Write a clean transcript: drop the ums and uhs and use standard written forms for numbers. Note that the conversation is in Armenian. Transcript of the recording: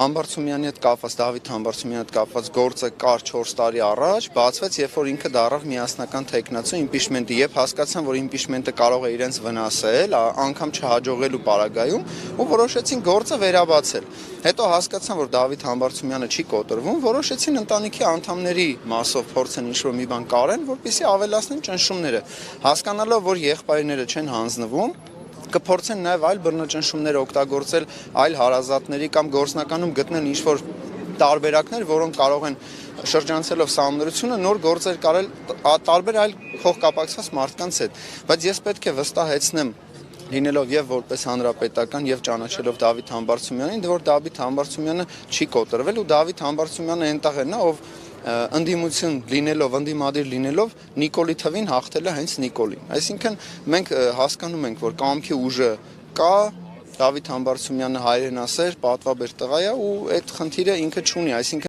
Համբարձումյանի հետ կապված, Դավիթ Համբարձումյանի հետ կապված գործը կար 4 տարի առաջ, բացվեց, երբ որ ինքը դառավ միասնական թեկնածու իմպիչմենտի, եւ հասկացան, որ իմպիչմենտը կարող է իրենց վնասել, անգամ չհաջողելու պարագայում, ու որոշեցին գործը վերաբացել։ Հետո հասկացան, որ Դավիթ Համբարձումյանը չի կոտրվում, որոշեցին ընտանիքի անդամների մասով փորձեն ինչ-որ մի բան կարեն, որպեսզի ավելացնեն ճնշումները, հասկանալով, որ եղբայրները չեն հանձնվում, կփորձեն նաև այլ բռնաճնշումներ օգտագործել այլ հարազատների կամ գործնականում գտնել ինչ-որ տարբերակներ, որոնք կարող են շրջանցելով սահմանադրությունը նոր գործեր կարել տարբեր այլ փոխկապակցված մարդկանց հետ, բայց ես պետք է վստահեցնեմ լինելով եւ որպես հանրապետական եւ ճանաչելով Դավիթ Համբարձումյանին, որ Դավիթ Համբարձումյանը չի կոտրվել ու Դավիթ Համբարձումյանը այնտեղ է նա, ով ընդդիմություն լինելով, ընդդիմադիր լինելով Նիկոլի թվին հաղթել է հենց Նիկոլին։ Այսինքն մենք հասկանում ենք, որ կամքի ուժը կա, Դավիթ Համբարձումյանը հայրենասեր, պատվաբեր տղա է ու այդ խնդիրը ինքը չունի, այսինքն